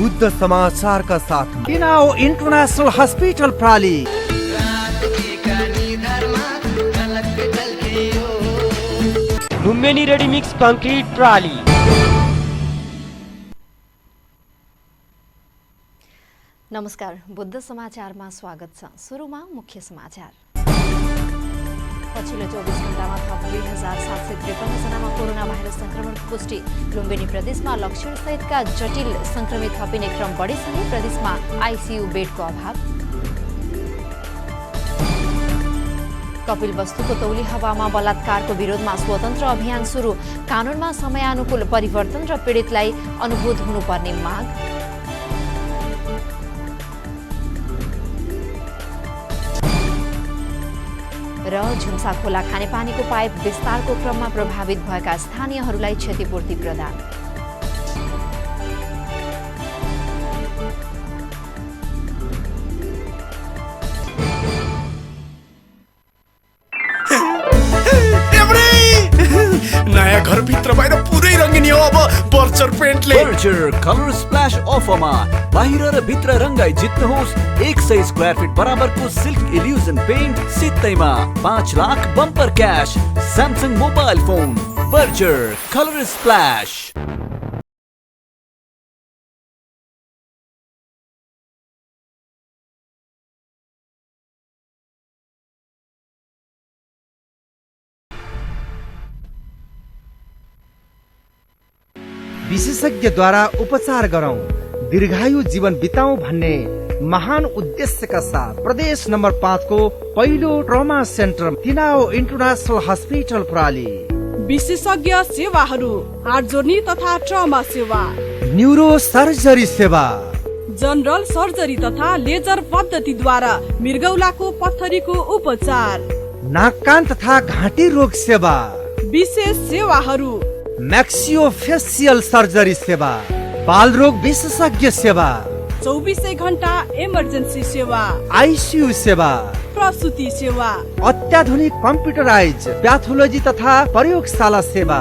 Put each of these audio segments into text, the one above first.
बुद्ध समाचार का साथ Tinau international hospital प्राली। लुम्बिनी रेडी मिक्स कंक्रीट प्राली। नमस्कार, बुद्ध समाचारमा स्वागत छ। सुरुमा मुख्य समाचार। पछिल्लो 24 घण्टामा थप 2753 जनामा कोरोना भाइरस संक्रमणको पुष्टि। लुम्बिनी प्रदेशमा लक्षणसहितका जटिल संक्रमित थपिने क्रम बढेसँगै प्रदेशमा आइसियु बेडको अभाव। कपिलवस्तुको तौली हावामा बलात्कारको विरोधमा स्वतन्त्र अभियान सुरु। कानूनमा समयानुकूल परिवर्तन र पीडितलाई अनुभूत हुनुपर्ने माग। र झुम्सा खोला खानेपानीको पाइप विस्तारको क्रममा प्रभावित भएका स्थानीयहरूलाई क्षतिपूर्ति प्रदान। नयाँ घर भित्र बाहिर पुरै रङ्गिनी हो अब बर्चर पेन्टले। बर्चर कलर स्प्ल्याश अफरमा बाहिर र भित्र रङ्गाई जित्नुहोस् 100 स्क्वायर फिट बराबरको सिल्क इल्युजन पेन्ट सित्तैमा 5 lakh bumper cash. Samsung mobile phone voucher colour splash. विशेषज्ञद्वारा उपचार गरौं, दीर्घायु जीवन बिताउँ भन्ने महान उद्देश्यका साथ प्रदेश नम्बर 5 को पहिलो trauma centre Tinau international hospital प्राली। विशेषज्ञ सेवाहरू, हार्ट जोर्नी तथा ट्रमा सेवा, न्युरो सर्जरी सेवा, जनरल सर्जरी तथा लेजर पद्धतिद्वारा मृगौलाको पत्थरीको उपचार, नाक कान तथा घाँटी रोग सेवा, विशेष सेवाहरू, म्याक्सियोफेसियल सर्जरी सेवा, बाल रोग विशेषज्ञ सेवा, 24 घण्टा इमर्जेन्सी सेवा, आइसियु सेवा, प्रसुति सेवा, अत्याधुनिक कम्प्युटराइज प्याथोलोजी तथा प्रयोगशाला सेवा,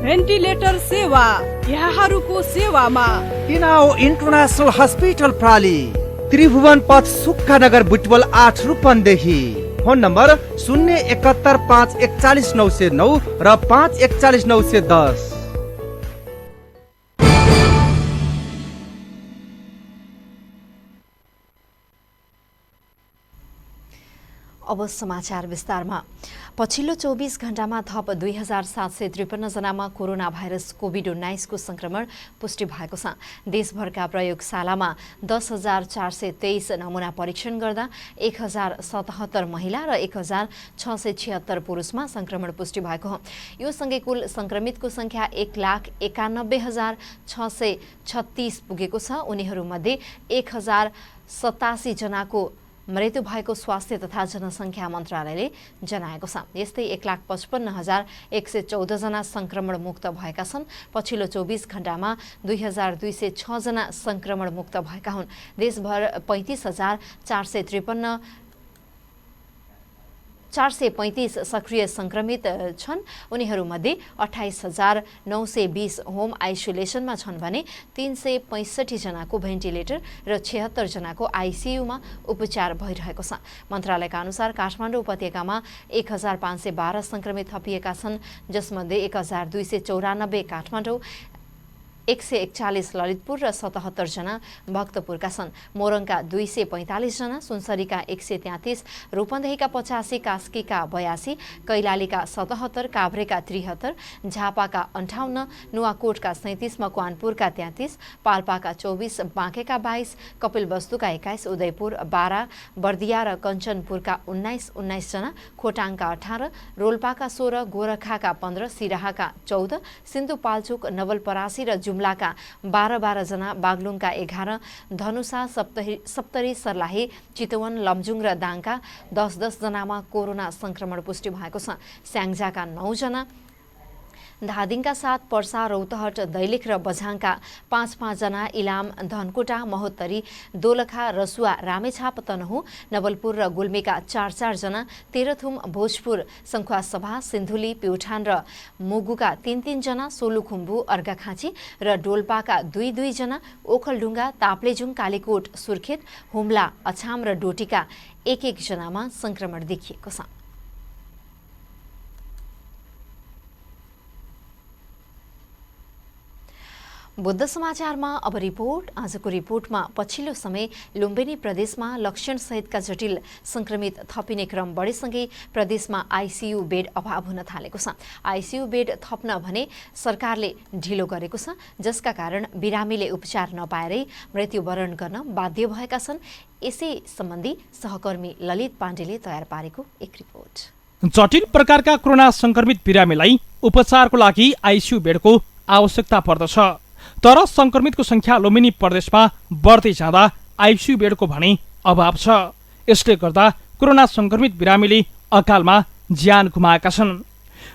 भेन्टिलेटर सेवा। यहाँहरूको सेवामा तिनाओ इन्टरनेशनल हस्पिटल प्राली, त्रिभुवन पथ सुक्खा नगर बुटवल 8 रूपन्देही। फोन नम्बर 071 541 909 र 541 910। अब समाचार विस्तारमा। पछिल्लो 24 घण्टामा थप 2753 जनामा कोरोना भाइरस कोभिड-19 को संक्रमण पुष्टि भएको छ। देशभरका प्रयोगशालामा 10,423 नमुना परीक्षण गर्दा 1,077 महिला र 1,676 पुरुषमा संक्रमण पुष्टि भएको हो। यो सँगै कुल संक्रमितको संख्या 1,91,636 पुगेको छ। उनीहरूमध्ये 1,087 जनाको मृत्यु भएको स्वास्थ्य तथा जनसङ्ख्या मन्त्रालयले जनाएको छ। यस्तै 1,55,114 जना संक्रमण मुक्त भएका छन्। पछिल्लो 24 घण्टामा 2,206 जना संक्रमण मुक्त भएका हुन्। देशभर 35,435 सक्रिय संक्रमित छन्। उनीहरूमध्ये 28,920 होम आइसोलेसनमा छन् भने 365 जनाको भेन्टिलेटर र 76 जनाको आइसियुमा उपचार भइरहेको छ। मन्त्रालयका अनुसार काठमाडौँ उपत्यकामा 1,512 संक्रमित थपिएका छन्, जसमध्ये 1,294 काठमाडौँ, 141 ललितपुर र 77 जना भक्तपुरका छन्। मोरङका 245 जना, सुनसरीका 133, रूपन्देहीका 85, कास्कीका 82, कैलालीका 77, काभ्रेका 73, झापाका 58, नुवाकोटका 37, मकवानपुरका 33, पाल्पाका 24, बाँकेका 22, कपिलवस्तुका 21, उदयपुर 12, बर्दिया र कञ्चनपुरका 19 जना, खोटाङका 18, रोल्पाका 16, गोरखाका 15, सिराहाका 14, सिन्धुपाल्चोक, नवलपरासी र जुम्लाका 12 जना, बागलुङका 11, धनुषा, सप्तरी, सर्लाही, चितवन, लमजुङ र दाङका 10 जनामा कोरोना संक्रमण पुष्टि भएको छ। स्याङ्जाका 9 जना, धादिङका 7, पर्सा, रौतहट, दैलेख र बझाङका 5-5 जना, इलाम, धनकोटा, महोत्तरी, दोलखा, रसुवा, रामेछाप, तनहुँ, नवलपुर र गुल्मीका 4-4 जना, तेह्रथुम, भोजपुर, सङ्खुवासभा, सिन्धुली, प्युठान र मुगुका 3-3 जना, सोलुखुम्बु, अर्घाखाँची र डोल्पाका 2-2 जना, ओखलढुङ्गा, ताप्लेजुङ, कालीकोट, सुर्खेत, हुम्ला, अछाम र डोटीका 1-1 जनामा संक्रमण देखिएको छ। बुद्ध समाचारमा अब रिपोर्ट। आजको रिपोर्टमा पछिल्लो समय लुम्बिनी प्रदेशमा लक्षणसहितका जटिल संक्रमित थपिने क्रम बढेसँगै प्रदेशमा आइसियु बेड अभाव हुन थालेको छ। आइसियु बेड थप्न भने सरकारले ढिलो गरेको छ, जसका कारण बिरामीले उपचार नपाएरै मृत्युवरण गर्न बाध्य भएका छन्। यसै सम्बन्धी सहकर्मी ललित पाण्डेले तयार पारेको एक रिपोर्ट। जटिल प्रकारका कोरोना संक्रमित बिरामीलाई उपचारको लागि आइसियु बेडको आवश्यकता पर्दछ, तर संक्रमितको संख्या लुम्बिनी प्रदेशमा बढ्दै जाँदा आइसियु बेडको भने अभाव छ। यसले गर्दा कोरोना संक्रमित बिरामीले अकालमा ज्यान गुमाएका छन्।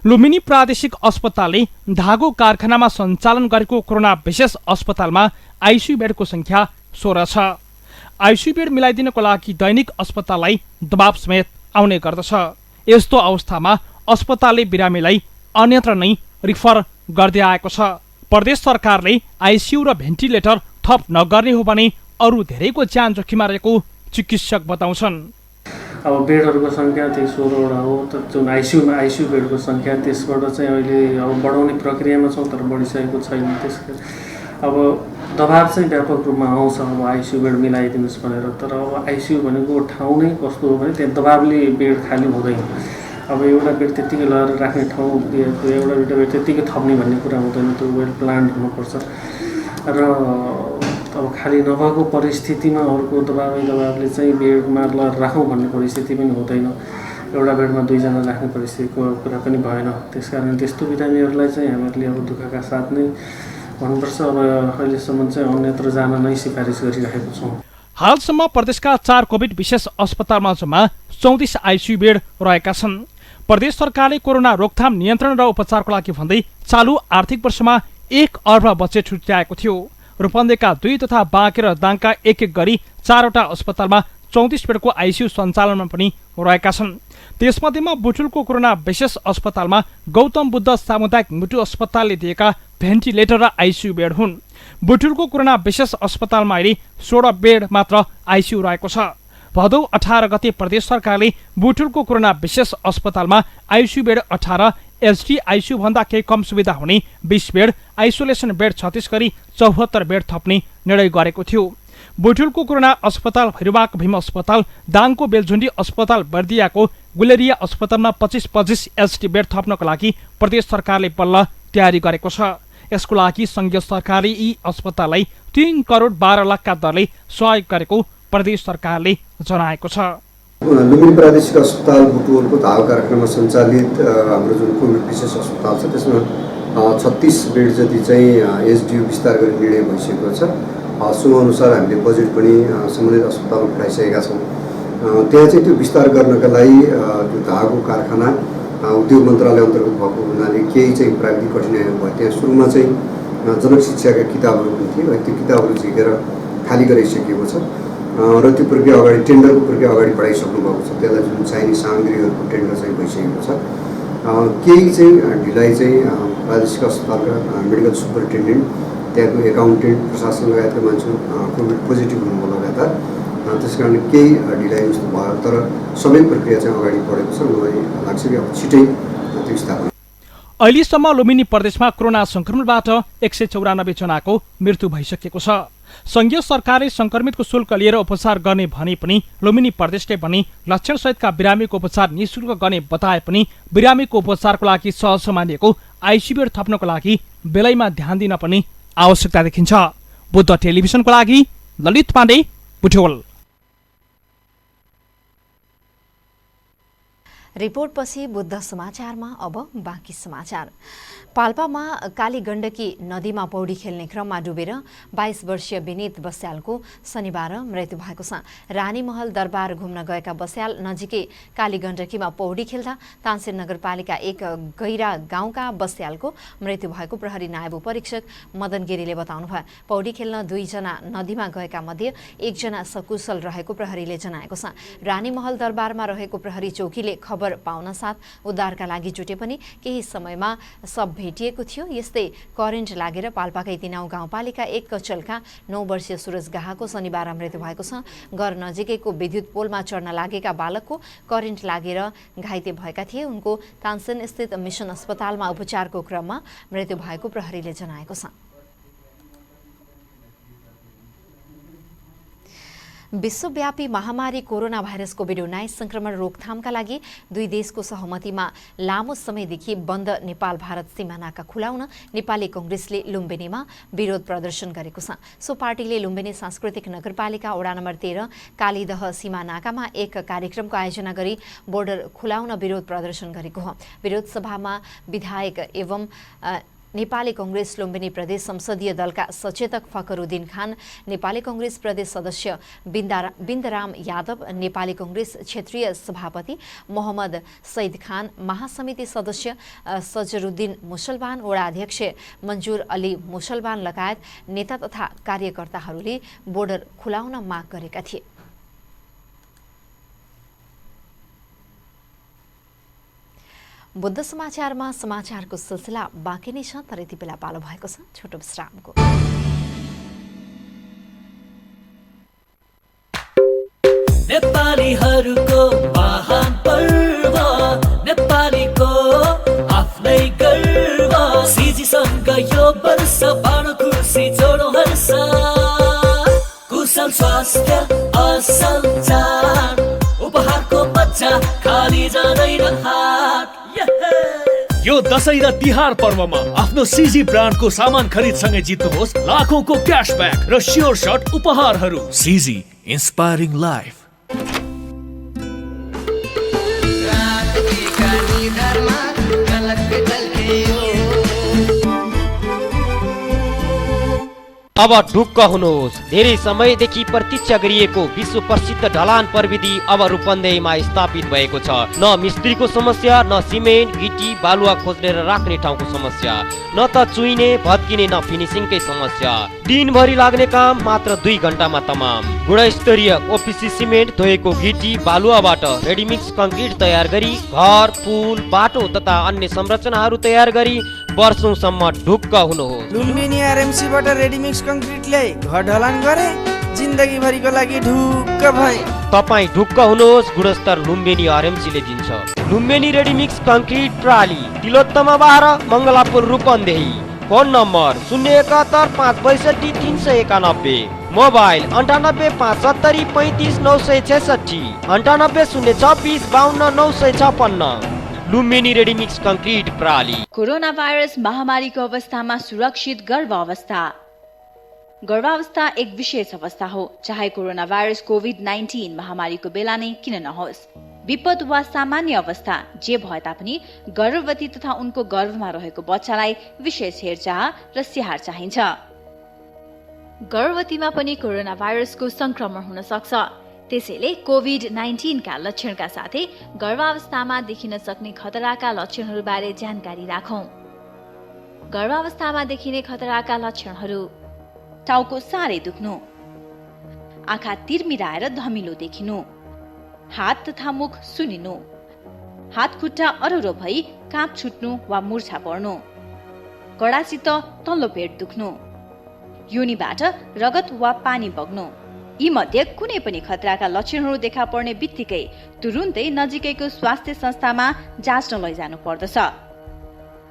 लुम्बिनी प्रादेशिक अस्पतालले धागो कारखानामा सञ्चालन गरेको कोरोना विशेष अस्पतालमा आइसियु बेडको संख्या 16 छ। आइसियु बेड मिलाइदिनको लागि दैनिक अस्पताललाई दबाव समेत आउने गर्दछ। यस्तो अवस्थामा अस्पतालले बिरामीलाई अन्यत्र नै रिफर गर्दै आएको छ। प्रदेश सरकारले आइसियु र भेन्टिलेटर थप नगर्ने हो भने अरू धेरैको ज्यान जोखिममा रहेको चिकित्सक बताउँछन्। अब बेडहरूको सङ्ख्या त्यही 16वटा हो, तर जुन आइसियु बेडको सङ्ख्या त्यसबाट चाहिँ अहिले अब बढाउने प्रक्रियामा छौँ, तर बढिसकेको छैन। त्यसको अब दबाब चाहिँ व्यापक रूपमा आउँछ अब आइसियु बेड मिलाइदिनुहोस् भनेर। तर अब आइसियु भनेको ठाउँ नै कस्तो हो भने त्यहाँ दबाबले बेड खाली हुँदैन। अब एउटा बेड त्यत्तिकै लगाएर राख्ने ठाउँ दिएको, एउटा बेड त्यत्तिकै थप्ने भन्ने कुरा हुँदैन। त्यो वेल प्लान्ड हुनुपर्छ र अब खाली नभएको परिस्थितिमा अर्को दबाबले चाहिँ बेडमा राखौँ भन्ने परिस्थिति पनि हुँदैन। एउटा बेडमा 2 जना राख्ने परिस्थितिको कुरा पनि भएन। त्यसकारण त्यस्तो बिरामीहरूलाई चाहिँ हामीहरूले अब दुःखका साथ नै भन्नुपर्छ। अब अहिलेसम्म चाहिँ अन्यत्र जान नै सिफारिस गरिरहेको छौँ। हालसम्म प्रदेशका 4 कोभिड विशेष अस्पतालमा जम्मा 34 आइसियु बेड रहेका छन्। प्रदेश सरकारले कोरोना रोकथाम, नियन्त्रण र उपचारको लागि भन्दै चालु आर्थिक वर्षमा 1 अर्ब बजेट छुट्याएको थियो। रूपन्देहीका 2 तथा बाँके र दाङका 1-1 गरी 4वटा अस्पतालमा 34 बेडको आइसियु सञ्चालनमा पनि रहेका छन्। त्यसमध्येमा बुटुलको कोरोना विशेष अस्पतालमा गौतम बुद्ध सामुदायिक मुटु अस्पतालले दिएका भेन्टिलेटर र आइसियु बेड हुन्। बुटुलको कोरोना विशेष अस्पतालमा अहिले 16 बेड मात्र आइसियु रहेको छ। भदौ 18 गते प्रदेश सरकारले बुटुलको कोरोना विशेष अस्पतालमा आइसियु बेड 18, एचडी आइसियु भन्दा केही कम सुविधा हुने 20 बेड, आइसोलेसन बेड 36 गरी 74 बेड थप्ने निर्णय गरेको थियो। बुटुलको कोरोना अस्पताल, भैरवाक भीम अस्पताल, दाङको बेलझुण्डी अस्पताल, बर्दियाको गुलेरिया अस्पतालमा 25-25 एचडी बेड थप्नको लागि प्रदेश सरकारले बल्ल तयारी गरेको छ। यसको लागि संघीय सरकारले यी अस्पताललाई 3 करोड 12 लाखका दरले सहयोग गरेको प्रदेश सरकारले जनाएको छ। लुम्बिनी प्रादेशिक अस्पताल बुटवलको धागो कारखानामा सञ्चालित हाम्रो जुन कोभिड विशेष अस्पताल छ त्यसमा 36 बेड जति चाहिँ एचडियु विस्तार गर्ने निर्णय भइसकेको छ। अनुसार हामीले बजेट पनि सम्बन्धित अस्पतालमा पठाइसकेका छौँ। त्यहाँ चाहिँ त्यो विस्तार गर्नका लागि त्यो धागो कारखाना उद्योग मन्त्रालय अन्तर्गत भएको हुनाले केही चाहिँ प्राविधिक कठिनाइहरू भयो। त्यहाँ सुरुमा चाहिँ जनक शिक्षाका किताबहरू पनि थिए, त्यो किताबहरू झिकेर खाली गराइसकिएको छ र त्यो प्रक्रिया अगाडि टेन्डरको प्रक्रिया अगाडि बढाइसक्नु भएको छ। त्यसलाई जुन चाहिने सामग्रीहरूको टेन्डर चाहिँ भइसकेको छ। केही चाहिँ ढिलाइ चाहिँ प्रादेशिक अस्पतालका मेडिकल सुपरिन्टेन्डेन्ट, त्यहाँको एकाउन्टेन्ट, प्रशासन लगायतका मान्छेहरू कोभिड पोजिटिभ हुनुभयो लगातार। त्यसकारण केही ढिलाइ जस्तो भयो, तर सबै प्रक्रिया चाहिँ अगाडि बढेको छ। मलाई लाग्छ कि अब छिटै त्यो स्थापना। अहिलेसम्म लुम्बिनी प्रदेशमा कोरोना संक्रमणबाट 194 जनाको मृत्यु भइसकेको छ। संघीय सरकारले संक्रमितको शुल्क लिएर उपचार गर्ने भने पनि लुम्बिनी प्रदेशले भने लक्षणसहितका बिरामीको उपचार निःशुल्क गर्ने बताए पनि बिरामीको उपचारको लागि सहज मानिएको आइसियु बेड थप्नको लागि बेलैमा ध्यान दिन पनि आवश्यकता देखिन्छ। बुद्ध टेलिभिजनको लागि ललित पाण्डे, बुटवल। रिपोर्टपछि बुद्ध समाचारमा अब बाँकी समाचार। पाल्पामा काली गण्डकी नदीमा पौडी खेल्ने क्रममा डुबेर 22 वर्षीय विनीत बस्यालको शनिबार मृत्यु भएको छ। रानीमहल दरबार घुम्न गएका बस्याल नजिकै काली गण्डकीमा पौडी खेल्दा तानसेन नगरपालिका 1 गैरा गाउँका बस्यालको मृत्यु भएको प्रहरी नायब परीक्षक मदन गिरीले बताउनुभयो। पौडी खेल्न 2 जना नदीमा गएका मध्ये 1 जना सकुशल रहेको प्रहरीले जनाएको छ। रानीमहल दरबारमा रहेको प्रहरी चौकीले खबर पाउन साथ उद्धारका लागि जुटे पनि केही समयमा सब भेटिएको थियो। यस्तै करेन्ट लागेर पाल्पाकै तिनाउ गाउँपालिका 1 कचलका 9 वर्षीय सुरज गाहाको शनिबार मृत्यु भएको छ। घर नजिकैको विद्युत पोलमा चढ्न लागेका बालकको करेन्ट लागेर घाइते भएका थिए। उनको तानसेन स्थित मिसन अस्पतालमा उपचारको क्रममा मृत्यु भएको प्रहरीले जनाएको छ। विश्वव्यापी महामारी कोरोना भाइरस कोभिड-19 संक्रमण रोकथामका लागि 2 देशको सहमतिमा लामो समयदेखि बन्द नेपाल भारत सीमा नाका खुलाउन नेपाली कांग्रेसले लुम्बिनीमा विरोध प्रदर्शन गरेको छ। सो पार्टीले लुम्बिनी सांस्कृतिक नगरपालिका वडा नम्बर 13 कालीदह सीमा नाकामा एक कार्यक्रमको आयोजना गरी बोर्डर खुलाउन विरोध प्रदर्शन गरेको हो। विरोध सभामा विधायक एवं नेपाली कांग्रेस लुम्बिनी प्रदेश संसदीय दलका सचेतक फकरुद्दीन खान, नेपाली कांग्रेस प्रदेश सदस्य बिन्दराम यादव, नेपाली कांग्रेस क्षेत्रीय सभापति मोहम्मद सईद खान, महासमिति सदस्य सजरुद्दीन मुसलमान, वडा अध्यक्ष मन्जुर अली मुसलमान लगायत नेता तथा कार्यकर्ताहरूले बोर्डर खुलाउन माग गरेका थिए। बुद्ध समाचारमा समाचारको सिलसिला बाँकी नै छ, तर यति बेला पालो भएको छ छोटो विश्रामको। नेपालीहरूको महान पर्व, नेपालीको आफ्नै गर्व, सिजीसँग यो वर्ष बाँडो खुसी जोडो हर्ष, कुशल स्वास्थ्य असल चाड, उपहारको मजा खाली जाँदैन हात। यो दशैं र तिहार पर्वमा आफ्नो सिजी ब्रान्डको सामान खरिदसँगै जित्नुहोस् लाखौंको क्यासब्याक र स्योर शट उपहारहरू। सिजी, इन्स्पायरिङ लाइफ। अब ढुक्क हुनुहोस्। धेरै समयदेखि प्रतीक्षा गरिएको विश्व प्रसिद्ध ढलान प्रविधि अब रूपन्देहीमा स्थापित भएको छ। न मिस्त्रीको समस्या, न सिमेन्ट गिटी बालुवा खोज्ने र राख्ने ठाउँको समस्या, न त चुइने भत्किने न फिनिसिङकै समस्या। दिनभरि लाग्ने काम मात्र 2 घण्टामा तमाम। गुणस्तरीय ओपिसी सिमेन्ट धोएको गिटी बालुवाबाट रेडीमिक्स कङ्क्रिट तयार गरी घर, पुल, बाटो तथा अन्य संरचनाहरू तयार गरी वर्षौंसम्म ढुक्क हुनुहोस्। लुम्बिनी आरएमसीबाट रेडीमिक्स कङ्क्रिट ल्याई घर ढलान गरे, जिन्दगी भरिको लागि ढुक्क भए। तपाई ढुक्क हुनुहोस्, गुणस्तर लुम्बिनी आरएमसीले दिन्छ। लुम्बिनी रेडीमिक्स कङ्क्रिट प्राली, Tilottama 12, Mangalapur, Rupandehi. Phone number 071 562 391, mobile 98 570 35 966, 98 026 52 956। Lumbini ready mix concrete प्राली। कोरोना भाइरस महामारीको अवस्थामा सुरक्षित गर्भावस्था। गर्भावस्था एक विशेष अवस्था हो, चाहे कोरोना भाइरस कोभिड-19 महामारीको बेला नै किन नहोस्। विपद वा सामान्य अवस्था जे भए तापनि गर्भवती तथा उनको गर्भमा रहेको बच्चालाई विशेष हेरचाह र स्याहार चाहिन्छ। गर्भवतीमा पनि कोरोना भाइरसको संक्रमण हुन सक्छ। त्यसैले कोभिड-19 का लक्षणका साथै गर्भावस्थामा देखिन सक्ने खतराका लक्षणहरूबारे जानकारी राखौं। गर्भावस्थामा देखिने खतराका लक्षणहरू: टाउको साह्रै दुख्नु, आँखा तिरमिराएर धमिलो देखिनु, हात तथा मुख सुनिनु, हात खुट्टा अरुरो भई काँप छुट्नु वा मुर्छा पर्नु, कडासित तल्लो पेट दुख्नु, योनिबाट रगत वा पानी बग्नु। यी मध्ये कुनै पनि खतराका लक्षणहरू देखा पर्ने बित्तिकै तुरुन्तै नजिकैको स्वास्थ्य संस्थामा जाँच्न लैजानु पर्दछ।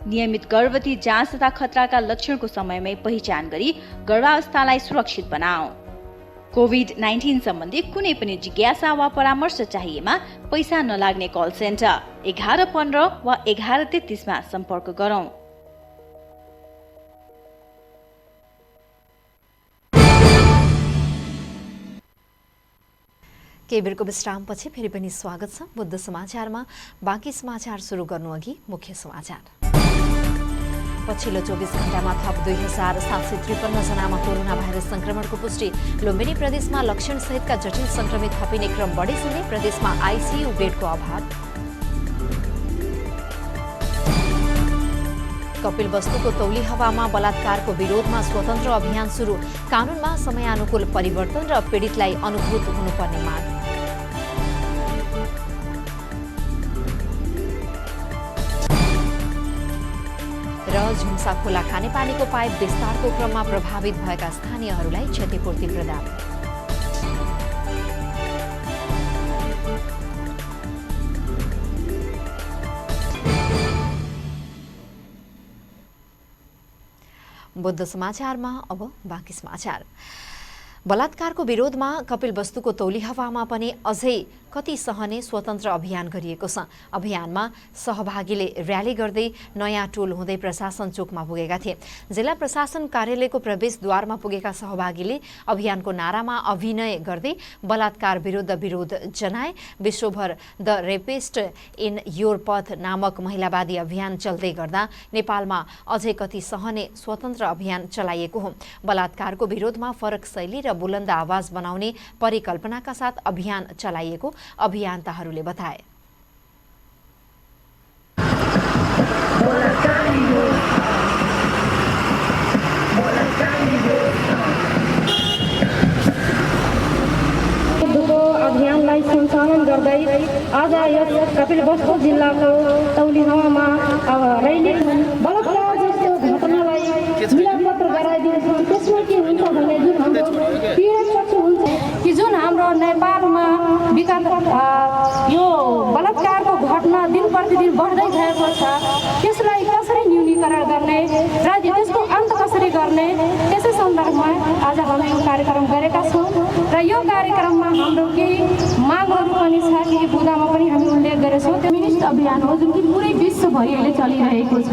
नियमित गर्भवती जाँच तथा खतराका लक्षणको समयमै पहिचान गरी गर्भावस्थालाई सुरक्षित बनाऊ। कोभिड-19 सम्बन्धी कुनै पनि जिज्ञासा वा परामर्श चाहिएमा पैसा नलाग्ने कल सेन्टर 1115 वा 1133 मा सम्पर्क गरौँ। केही बेरको विश्रामपछि फेरि पनि स्वागत छ बुद्ध समाचारमा। बाँकी समाचार सुरु गर्नु अघि मुख्य समाचार। पछिल्लो 24 घण्टामा थप 2753 जनामा कोरोना भाइरस संक्रमणको पुष्टि। लुम्बिनी प्रदेशमा लक्षणसहितका जटिल संक्रमित थपिने क्रम बढेसँगै प्रदेशमा आइसियु बेडको अभाव। कपिलवस्तुको तौली हवामा बलात्कारको विरोधमा स्वतन्त्र अभियान सुरु। कानूनमा समयानुकूल परिवर्तन र पीडितलाई अनुभूत हुनुपर्ने माग। र झुम्सा खोला खानेपानीको पाइप विस्तारको क्रममा प्रभावित भएका स्थानीयहरूलाई क्षतिपूर्ति प्रदान। बुद्ध समाचारमा अब बाँकी समाचार। बलात्कारको विरोधमा कपिलवस्तुको तौली हवामा पनि अझै कति सहने स्वतन्त्र अभियान गरिएको छ। अभियानमा सहभागीले र्याली गर्दै नयाँ टोल हुँदै प्रशासन चोकमा पुगेका थिए। जिल्ला प्रशासन कार्यालयको प्रवेशद्वारमा पुगेका सहभागीले अभियानको नारामा अभिनय गर्दै बलात्कार विरुद्ध विरोध जनाए। विश्वभर द रेपिस्ट इन योर पथ नामक महिलावादी अभियान चल्दै गर्दा नेपालमा अझै कति सहने स्वतन्त्र अभियान चलाइएको हो। बलात्कारको विरोधमा फरक शैली र बुलन्द आवाज बनाउने परिकल्पनाका साथ अभियान चलाइएको अभियन्ताहरूले बताए। अभियानलाई सञ्चालन गर्दै आज यस कपिलवस्तु जिल्लाको तौली हवामा रैली बलात्कार जस्तो घटनालाई मिलापत्र गराइदिन्छ। त्यसमा के हुन्छ भने जुन हाम्रो पीडित पक्ष हुन्छ कि जुन हाम्रो नेपालमा विगत यो बलात्कारको घटना दिन प्रतिदिन बढ्दै गएको छ, त्यसलाई कसरी न्यूनीकरण गर्ने र त्यसको अन्त कसरी गर्ने त्यसै सन्दर्भमा आज हामी यो कार्यक्रम गरेका छौँ। र यो कार्यक्रममा हाम्रो केही मागहरू पनि छ, केही बुदामा पनि हामी उल्लेख गरेछौँ। फेमिनिस्ट अभियान हो जुन कि पुरै विश्वभरि अहिले चलिरहेको छ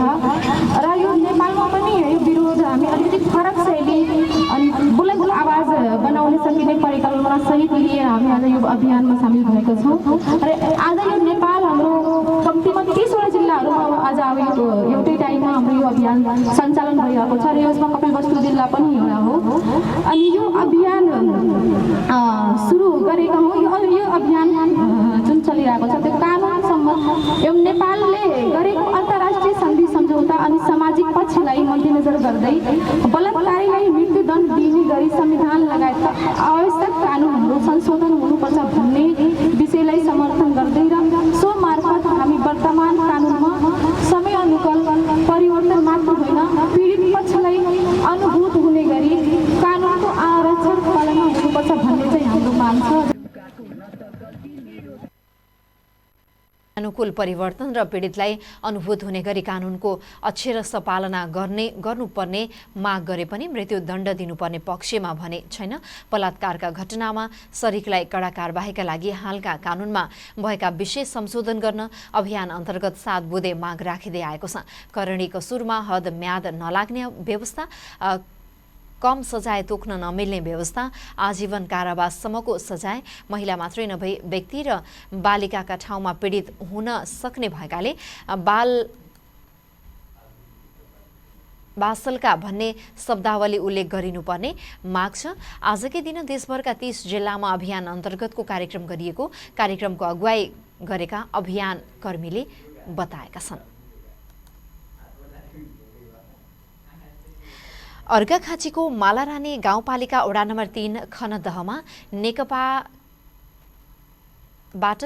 र यो नेपालमा पनि यो विरोध हामी अलिकति फरक शैली अनि बुलन्द आवाज बनाउन सकिने परिकल्पना सहित लिएर हामी आज यो अभियानमा सामेल भएको छौँ। र आज यो नेपाल हाम्रो कम्तीमा 30वटा जिल्लाहरूमा आज अब यो एउटै टाइममा हाम्रो यो अभियान सञ्चालन भइरहेको छ र यसमा कपिलवस्तु जिल्ला पनि एउटा हो। अनि यो अभियान सुरु गरेका हौँ। यो अभियान जुन चलिरहेको छ त्यो कानुनसम्म एवं नेपालले गरेको अन्तर्राष्ट्रिय सन्धि सम्झौता अनि सामाजिक पक्षलाई मध्यनजर गर्दै बलात्कारीलाई मृत्युदण्ड दिने गरी संविधान लगायतका आवश्यक कानुनहरू संशोधन हुनुपर्छ भन्ने विषयलाई समर्थन गर्दै र सो मार्फत हामी वर्तमान कानुनमा समयानुकूल परिवर्तन मात्र होइन पीडित पक्षलाई अनुभूत हुने गरी कानुनको आरक्षण पालना हुनुपर्छ भन्ने चाहिँ हाम्रो माग छ। अनुकूल परिवर्तन र पीडितलाई अनुभूत हुने गरी कानुनको अक्षरशः पालना गर्नुपर्ने माग गरे पनि मृत्युदण्ड दिनुपर्ने पक्षमा भने छैन। बलात्कारका घटनामा शरीकलाई कडा कारबाहीका लागि हालका कानुनमा भएका विशेष संशोधन गर्न अभियान अन्तर्गत 7 बुँदे माग राखिँदै आएको छ। करणी कसुरमा हद म्याद नलाग्ने व्यवस्था, कम सजाय तोक्न नमिल्ने व्यवस्था, आजीवन कारावाससम्मको सजाय, महिला मात्रै नभई व्यक्ति र बालिकाका ठाउँमा पीडित हुन सक्ने भएकाले बासलका भन्ने शब्दावली उल्लेख गरिनुपर्ने माग छ। आजकै दिन देशभरका 30 जिल्लामा अभियान अन्तर्गतको कार्यक्रम गरिएको कार्यक्रमको अगुवाई गरेका अभियान कर्मीले बताएका छन्। अर्घाखाँचीको मालारानी गाउँपालिका वडा नम्बर 3 खनदहमा नेकपाबाट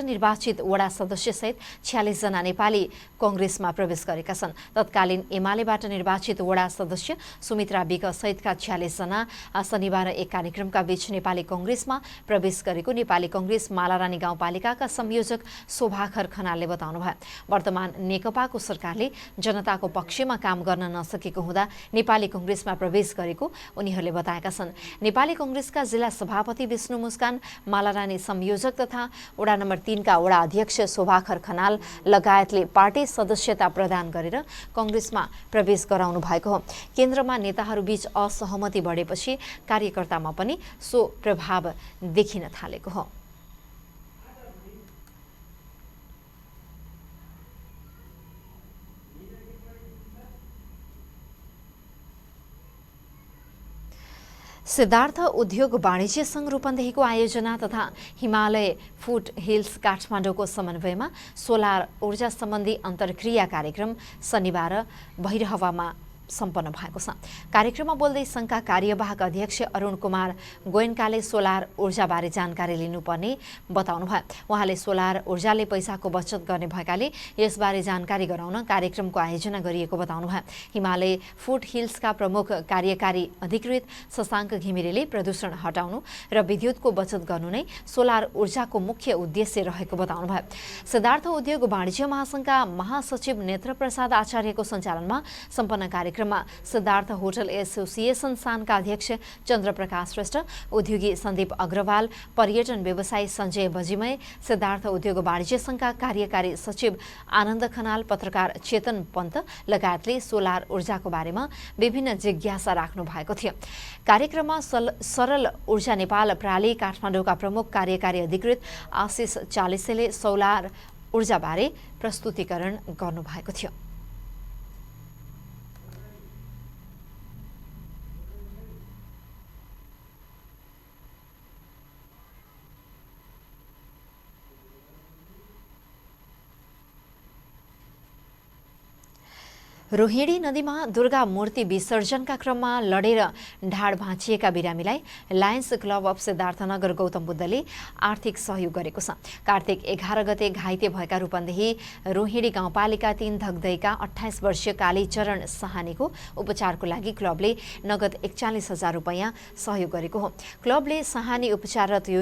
निर्वाचित वडा सदस्यसहित 46 जना नेपाली कङ्ग्रेसमा प्रवेश गरेका छन्। तत्कालीन एमालेबाट निर्वाचित वडा सदस्य सुमित्रा विक सहितका 46 जना शनिबार एक कार्यक्रमका बीच नेपाली कङ्ग्रेसमा प्रवेश गरेको नेपाली कङ्ग्रेस मालारानी गाउँपालिकाका संयोजक शोभाखर खनालले बताउनुभयो। वर्तमान नेकपाको सरकारले जनताको पक्षमा काम गर्न नसकेको हुँदा नेपाली कङ्ग्रेसमा प्रवेश गरेको उनीहरूले बताएका छन्। नेपाली कङ्ग्रेसका जिल्ला सभापति विष्णु मुस्कान, मालारानी संयोजक तथा वडा नम्बर 3 का वडा अध्यक्ष शोभाखर खनाल लगायतले पार्टी सदस्यता प्रदान गरेर कङ्ग्रेसमा प्रवेश गराउनु भएको हो। केन्द्रमा नेताहरूबीच असहमति बढेपछि कार्यकर्तामा पनि सो प्रभाव देखिन थालेको हो। सिद्धार्थ उद्योग वाणिज्य सङ्घ रूपन्देहीको आयोजना तथा हिमालय फुट हिल्स काठमाडौँको समन्वयमा सोलर ऊर्जा सम्बन्धी अन्तर्क्रिया कार्यक्रम शनिबार भैरहवामा सम्पन्न भएको छ। कार्यक्रममा बोल्दै सङ्घका कार्यवाहक अध्यक्ष अरुण कुमार गोयन्काले सोलर ऊर्जाबारे जानकारी लिनुपर्ने बताउनुभयो। उहाँले सोलर ऊर्जाले पैसाको बचत गर्ने भएकाले यसबारे जानकारी गराउन कार्यक्रमको आयोजना गरिएको बताउनुभयो। हिमालय फुट हिल्सका प्रमुख कार्यकारी अधिकृत शशाङ्क घिमिरेले प्रदूषण हटाउनु र विद्युतको बचत गर्नु नै सोलर ऊर्जाको मुख्य उद्देश्य रहेको बताउनुभयो। सिद्धार्थ उद्योग वाणिज्य महासङ्घका महासचिव नेत्र प्रसाद आचार्यको सञ्चालनमा सम्पन्न कार्यक्रममा सिद्धार्थ होटल एसोसिएसन सानका अध्यक्ष चन्द्रप्रकाश श्रेष्ठ, उद्योगी सन्दीप अग्रवाल, पर्यटन व्यवसायी सञ्जय बजिमय, सिद्धार्थ उद्योग वाणिज्य सङ्घका कार्यकारी सचिव आनन्द खनाल, पत्रकार चेतन पन्त लगायतले सोलर ऊर्जाको बारेमा विभिन्न जिज्ञासा राख्नु भएको थियो। कार्यक्रममा सरल ऊर्जा नेपाल प्राली काठमाडौँका प्रमुख कार्यकारी अधिकृत आशिष चालिसेले सोलर ऊर्जाबारे प्रस्तुतिकरण गर्नुभएको थियो। रोहिणी नदीमा दुर्गा मूर्ति विसर्जनका क्रममा लडेर ढाड भाँचिएका बिरामीलाई lions club of Siddharthnagar Gautam बुद्धले आर्थिक सहयोग गरेको छ। कार्तिक 11 गते घाइते भएका रूपन्देही रोहिणी गाउँपालिका 3 धगदैका 28 वर्षीय कालीचरण सहानीको उपचारको लागि क्लबले नगद 41,000 रुपैयाँ सहयोग गरेको हो। क्लबले सहानी उपचाररत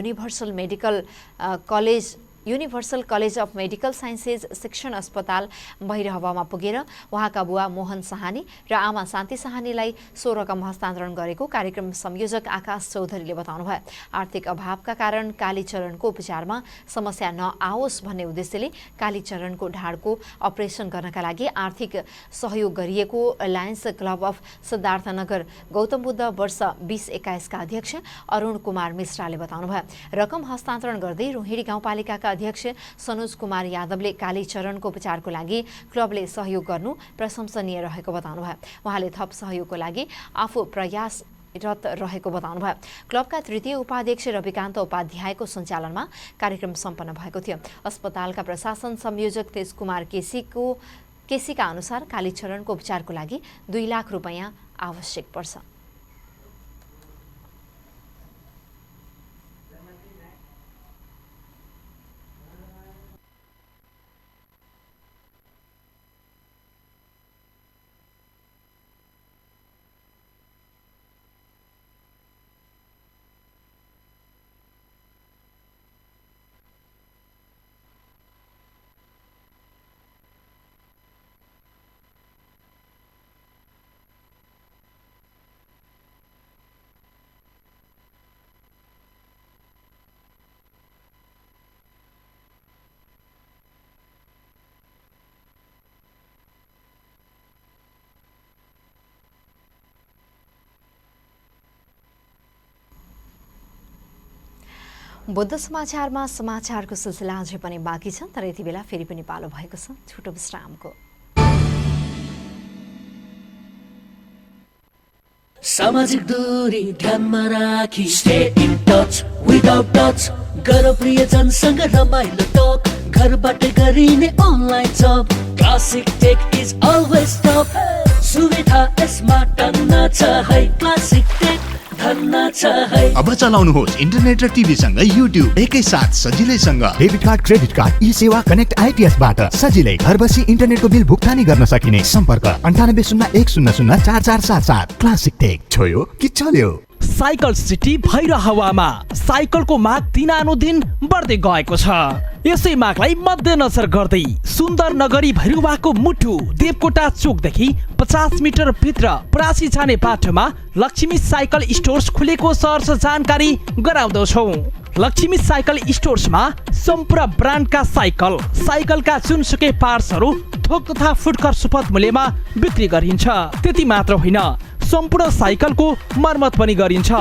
universal college of medical sciences शिक्षण अस्पताल भैरहवामा पुगेर उहाँका बुवा मोहन सहानी र आमा शान्ति सहानीलाई 100 रकम हस्तान्तरण गरेको कार्यक्रम संयोजक आकाश चौधरीले बताउनुभयो। आर्थिक अभावका कारण कालीचरणको उपचारमा समस्या नआओस् भन्ने उद्देश्यले कालीचरणको ढाडको अपरेसन गर्नका लागि आर्थिक सहयोग गरिएको lions club of Siddharthnagar Gautam Buddha वर्ष 2021 का अध्यक्ष अरुण कुमार मिश्राले बताउनुभयो। रकम हस्तान्तरण गर्दै रोहिणी गाउँपालिकाका अध्यक्ष सनोज कुमार यादवले कालीचरणको उपचारको लागि क्लबले सहयोग गर्नु प्रशंसनीय रहेको बताउनुभयो। उहाँले थप सहयोगको लागि आफू प्रयासरत रहेको बताउनुभयो। क्लबका तृतीय उपाध्यक्ष रविकान्त उपाध्यायको सञ्चालनमा कार्यक्रम सम्पन्न भएको थियो। अस्पतालका प्रशासन संयोजक तेज कुमार केसीका अनुसार कालीचरणको उपचारको लागि 2 लाख रुपैयाँ आवश्यक पर्छ। बुद्ध समाचारमा समाचारको सिलसिला अझै पनि बाँकी छ, तर यति बेला फेरि पनि पालो भएको छ छोटो विश्रामको। सामाजिक दूरी ध्यानमा राखी stay in touch without touch गर प्रियजनसँग रमाइलो टक घरबाट गरिने अनलाइन जब classic tech is always top सुविधा यसमा टन्न छ है क्लासिक टेक धन्न छ है। अब चलाउनुहोस् इन्टरनेट र टिभी सँग युट्युब एकै साथ सजिलैसँग। डेबिट कार्ड क्रेडिट कार्ड ई सेवा कनेक्ट आइपीएस बाट सजिलै घर बसी इन्टरनेटको बिल भुक्तानी गर्न सकिने। सम्पर्क 9801004477। क्लासिक टेक छोयो कि चल्यो। साइकल सिटी भैरहवामा साइकलको माग दिनानुदिन बढ्दै गएको छ। यसै मागलाई मध्यनजर गर्दै सुन्दर नगरी भैरहवाको मुटु देवकोटा चोकदेखि 50 मिटर भित्र परासी जाने बाटोमा लक्ष्मी साइकल स्टोर्स खुलेको सहर्ष जानकारी गराउँदछौँ। लक्ष्मी साइकल स्टोर्समा सम्पूर्ण ब्रान्डका साइकलका जुनसुकै पार्ट्सहरू थोक तथा फुटकर सुपथ मूल्यमा बिक्री गरिन्छ। त्यति मात्र होइन, सम्पूर्ण साइकलको मर्मत पनि गरिन्छ।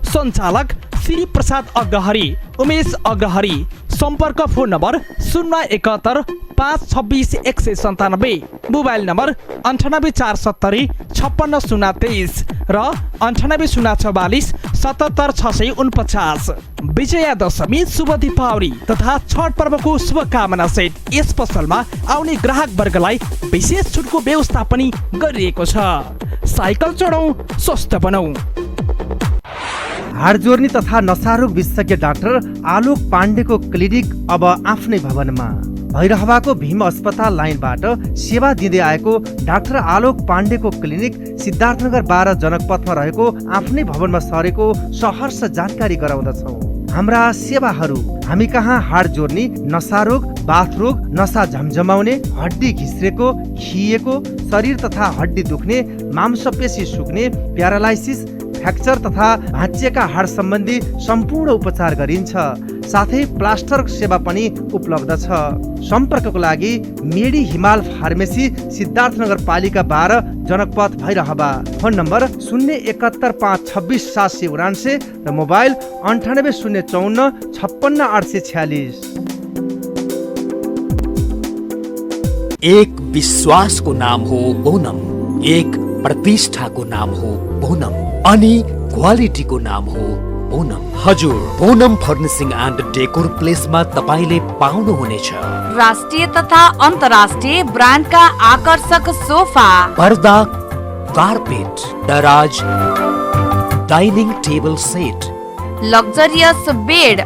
सञ्चालक श्री प्रसाद अग्रहरी, उमेश अग्रहरी। सम्पर्क फोन नम्बर 071 526 197, मोबाइल नम्बर 98 470 56 023 र 9804477649। विजया दशमी, शुभ दीपावली तथा छठ पर्वको शुभकामना सहित यस पसलमा आउने ग्राहक वर्गलाई विशेष छुटको व्यवस्था पनि गरिएको छ। साइकल चढौँ, स्वस्थ बनौँ। हाड जोर्नी तथा नसारोग विशेषज्ञ डाक्टर आलोक पाण्डेको क्लिनिक अब आफ्नै भवनमा। भैरहवाको भीम अस्पताल लाइनबाट सेवा दिँदै आएको डाक्टर आलोक पाण्डेको क्लिनिक सिद्धार्थनगर 12 जनकपथमा रहेको आफ्नै भवनमा सरेको सहर्ष जानकारी गराउँदछौँ। हाम्रा सेवाहरू हामी कहाँ हाड जोर्नी, नसारोग, बाथरोग, नसा झमझमाउने, हड्डी घिस्रेको, खिएको, शरीर तथा हड्डी दुख्ने, मांसपेशी सुक्ने, प्यारालाइसिस, फ्र्याक्चर तथा भाँचिएका हाड सम्बन्धी सम्पूर्ण उपचार गरिन्छ। साथै प्लास्टर सेवा पनि उपलब्ध छ। सम्पर्कको लागि मेडी हिमाल फार्मेसी, सिद्धार्थनगर पालिका 12 जनकपथ भैरहवा। फोन नम्बर 07152266749 र मोबाइल 9805456846। एक विश्वासको नाम हो ओनम, एक प्रतिष्ठाको नाम हो ओनम, अनि क्वालिटीको नाम हो ओनम। हजुर, ओनम फर्निसिङ एन्ड डेकोर प्लेसमा तपाईले पाउनुहुनेछ राष्ट्रिय तथा अन्तर्राष्ट्रिय ब्रान्डका आकर्षक सोफा, पर्दा, कार्पेट, दराज, dining table set, luxurious bed,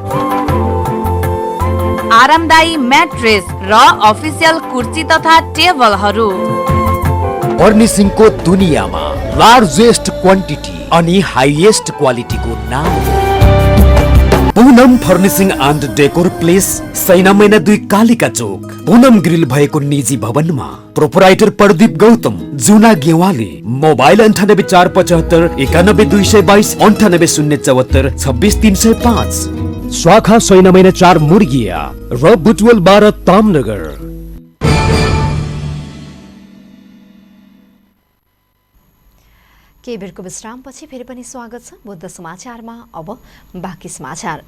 आरामदायी म्याट्रेस र अफिसियल कुर्सी तथा टेबलहरू। फर्निसिङको दुनियाँमा लार्जेस्ट क्वान्टिटी अनि हाइएस्ट क्वालिटीको नाम Poonam furnishing and decor place, Saina Maina 2 Kalika Chowk, Poonam grill भएको निजी भवनमा। प्रोपराइटर प्रदीप गौतम, जुना गेवाली। मोबाइल 9845 91222 98074 26305। शाखा सैना मैना 4 मुर्गिया र बुटवल 12 तामनगर। केही बेरको विश्रामपछि फेरि पनि स्वागत छ बुद्ध समाचारमा। अब बाँकी समाचार।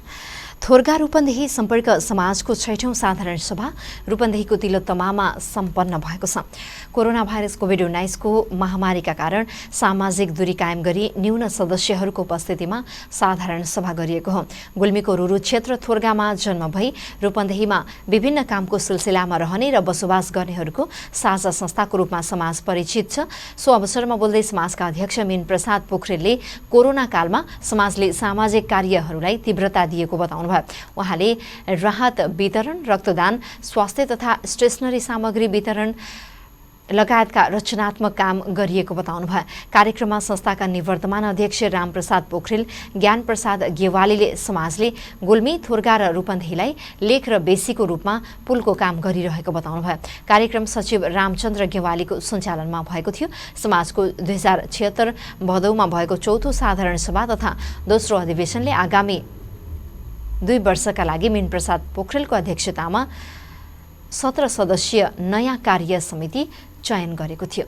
थोरगा रूपन्देही सम्पर्क समाजको 6औं साधारण सभा रूपन्देहीको तिलोत्तमामा सम्पन्न भएको छ। कोरोना भाइरस कोभिड-19 को महामारीका कारण सामाजिक दूरी कायम गरी न्यून सदस्यहरूको उपस्थितिमा साधारण सभा गरिएको हो। गुल्मीको रुरु क्षेत्र थोरगामा जन्म भई रूपन्देहीमा विभिन्न कामको सिलसिलामा रहने र बसोबास गर्नेहरूको साझा संस्थाको रूपमा समाज परिचित छ। सो अवसरमा बोल्दै समाजका अध्यक्ष मीन प्रसाद पोखरेलले कोरोना कालमा समाजले सामाजिक कार्यहरूलाई तीव्रता दिएको बताउनुभयो। उहाँले राहत वितरण, रक्तदान, स्वास्थ्य तथा स्टेसनरी सामग्री वितरण लगायतका रचनात्मक काम गरिएको बताउनुभयो। कार्यक्रममा संस्थाका निवर्तमान अध्यक्ष रामप्रसाद पोखरेल, ज्ञान प्रसाद गेवालीले समाजले गुल्मी, थोरगा र रूपन्देहीलाई लेख र बेसीको रूपमा पुलको काम गरिरहेको बताउनुभयो। कार्यक्रम सचिव रामचन्द्र गेवालीको सञ्चालनमा भएको थियो। समाजको 2076 भदौमा भएको 4थो साधारण सभा तथा दोस्रो अधिवेशनले आगामी 2 वर्षका लागि मीन प्रसाद पोखरेलको अध्यक्षतामा 17 सदस्यीय नयाँ कार्य समिति चयन गरेको थियो।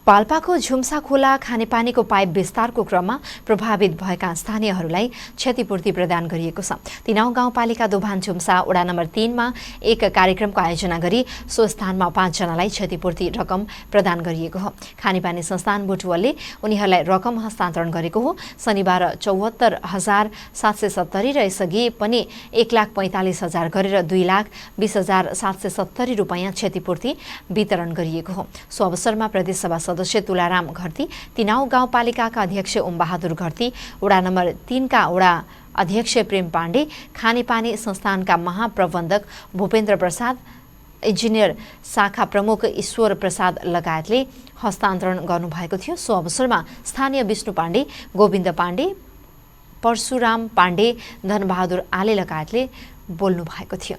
पाल्पाको झुम्सा खोला खानेपानीको पाइप विस्तारको क्रममा प्रभावित भएका स्थानीयहरूलाई क्षतिपूर्ति प्रदान गरिएको छ। तिनाउ गाउँपालिका दोभान झुम्सा वडा नम्बर 3 मा एक कार्यक्रमको आयोजना गरी सो स्थानमा 5 जनालाई क्षतिपूर्ति रकम प्रदान गरिएको हो। खानेपानी संस्थान बुटवलले उनीहरूलाई रकम हस्तान्तरण गरेको हो। शनिबार 74,770 र यसअघि पनि 1,45,000 गरेर 2,20,770 रुपैयाँ क्षतिपूर्ति वितरण गरिएको हो। सो अवसरमा प्रदेशसभा सदस्य तुलाराम घरती, तिनाउ गाउँपालिकाका अध्यक्ष ओमबहादुर घरती, वडा नम्बर 3 का वडा अध्यक्ष प्रेम पाण्डे, खानेपानी संस्थानका महाप्रबन्धक भूपेन्द्र प्रसाद, इन्जिनियर शाखा प्रमुख ईश्वर प्रसाद लगायतले हस्तान्तरण गर्नुभएको थियो। सो अवसरमा स्थानीय विष्णु पाण्डे, गोविन्द पाण्डे, परशुराम पाण्डे, धनबहादुर आले लगायतले बोल्नु भएको थियो।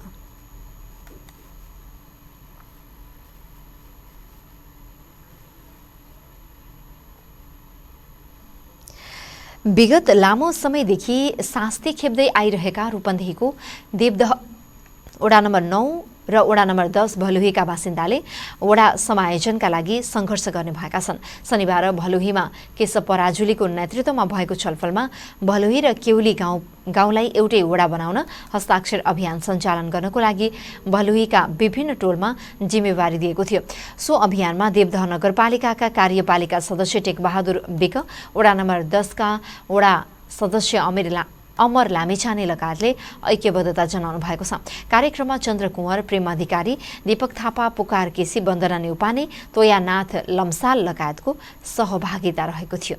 विगत लामो समयदेखि शास्ति खेप्दै आइरहेका रूपन्देहीको देवदह वडा नम्बर 9 र वडा नम्बर 10 भलुहीका बासिन्दाले वडा समायोजनका लागि सङ्घर्ष गर्ने भएका छन्। शनिबार भलुहीमा केशव पराजुलीको नेतृत्वमा भएको छलफलमा भलुही र केउली गाउँलाई एउटै वडा बनाउन हस्ताक्षर अभियान सञ्चालन गर्नको लागि भलुहीका विभिन्न टोलमा जिम्मेवारी दिएको थियो। सो अभियानमा देवदह नगरपालिकाका कार्यपालिका सदस्य टेकबहादुर विक, वडा नम्बर 10 का वडा सदस्य अमर लामिछाने लगायतले ऐक्यबद्धता जनाउनु भएको छ। कार्यक्रममा चन्द्र कुँवर, प्रेम अधिकारी, दीपक थापा, पुकार केसी, वन्दना नेउपाने, तोयानाथ लम्साल लगायतको सहभागिता रहेको थियो।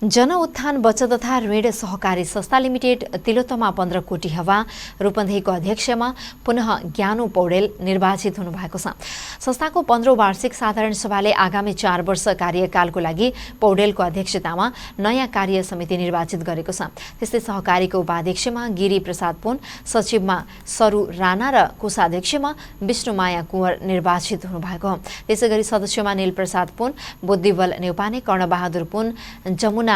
जनउत्थान बचत तथा ऋण सहकारी संस्था लिमिटेड तिलोत्तमा 15 कोटी हवा रूपन्देहीको अध्यक्षमा पुनः ज्ञानु पौडेल निर्वाचित हुनुभएको छ। संस्थाको 15औं वार्षिक साधारण सभाले आगामी 4 वर्ष कार्यकालको लागि पौडेलको अध्यक्षतामा नयाँ कार्य समिति निर्वाचित गरेको छ। त्यस्तै सहकारीको उपाध्यक्षमा गिरी प्रसाद पुन, सचिवमा सरु राणा र कोषाध्यक्षमा विष्णुमाया कुँवर निर्वाचित हुनुभएको हो। त्यसैगरी सदस्यमा नील प्रसाद पुन, बुद्धिबल नेउपाने, कर्णबहादुर पुन, जमुना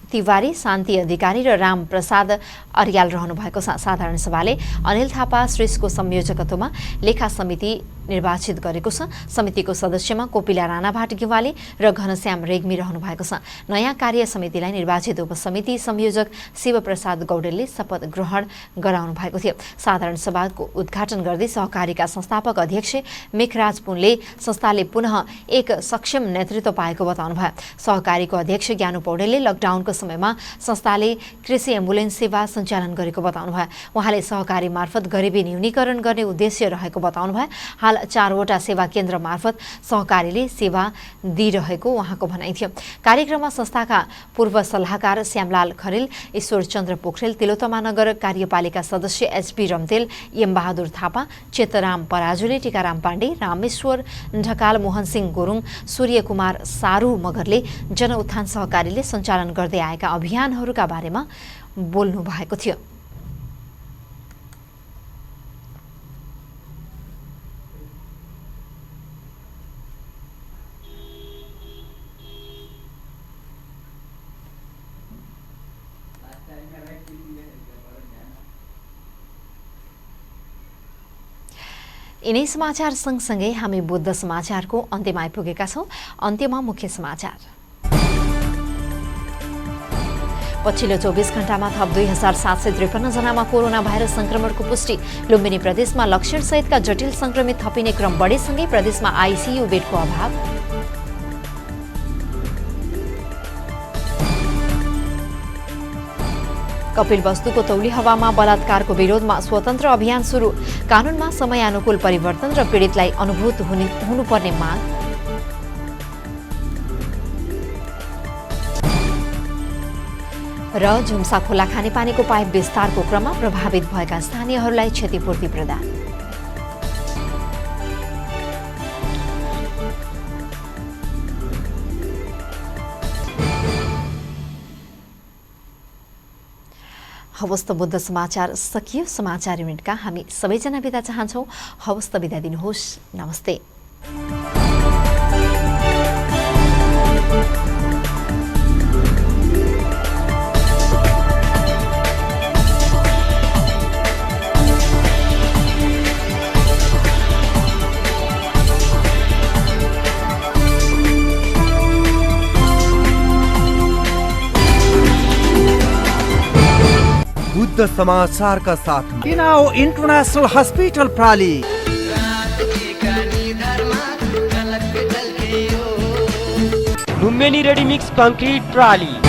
तिवारी, शान्ति अधिकारी र राम प्रसाद अर्याल रहनु भएको छ। साधारण सभाले अनिल थापा श्रेष्ठको संयोजकत्वमा लेखा समिति निर्वाचित गरेको छ। समितिको सदस्यमा कोपिला राणा भाटगिवाले र घनश्याम रेग्मी रहनु भएको छ। नयाँ कार्य समितिलाई निर्वाचित उपसमिति संयोजक शिवप्रसाद गौडेलले शपथ ग्रहण गराउनु भएको थियो। साधारण सभाको उद्घाटन गर्दै सहकारीका संस्थापक अध्यक्ष मेघराज पुनले संस्थाले पुनः एक सक्षम नेतृत्व पाएको बताउनु भयो। सहकारीको अध्यक्ष ज्ञानु पौडेलले लकडाउनको समयमा संस्थाले कृषि एम्बुलेन्स सेवा सञ्चालन गरेको बताउनु भयो। उहाँले सहकारी मार्फत गरिबी न्यूनीकरण गर्ने उद्देश्य रहेको बताउनु भयो। हाल 4 वटा सेवा केन्द्र मार्फत सहकारीले सेवा दिइरहेको उहाँको भनाइ थियो। कार्यक्रममा संस्थाका पूर्व सल्लाहकार श्यामलाल खरेल, ईश्वर चन्द्र पोखरेल, तिलोत्तमा नगर कार्यपालिका सदस्य एचपी रम्तेल, एम बहादुर थापा, चेतराम पराजुले, टीकाराम पाण्डे, रामेश्वर ढकाल, मोहनसिंह गुरुङ, सूर्यकुमार सारू मगरले जनउत्थान सहकारीले सञ्चालन गर्दै आएका अभियानहरूका बारेमा बोल्नु भएको थियो। यिनै समाचार सँगसँगै हामी बुद्ध समाचारको अन्त्यमा आइपुगेका छौं। अन्त्यमा मुख्य समाचार। पछिल्लो 24 घण्टामा थप 2753 जनामा कोरोना भाइरस संक्रमणको पुष्टि। लुम्बिनी प्रदेशमा लक्षण सहितका जटिल संक्रमित थपिने क्रम बढेसँगै प्रदेशमा आईसीयू बेडको अभाव। कपिलवस्तुको तौली हवामा बलात्कारको विरोधमा स्वतन्त्र अभियान सुरु। कानूनमा समयानुकूल परिवर्तन र पीडितलाई अनुभूत हुनुपर्ने माग। र झुम्सा खोला खानेपानीको पाइप विस्तारको क्रममा प्रभावित भएका स्थानीयहरूलाई क्षतिपूर्ति प्रदान। हवस् त बुद्ध समाचार सकियो। समाचार युनिटका हामी सबैजना बिदा चाहन्छौँ। हवस् त बिदा दिनुहोस्। नमस्ते। बुद्ध समाचार का साथ तिनाओ इंटरनेशनल हॉस्पिटल प्राली। Lumbini ready mix concrete प्राली।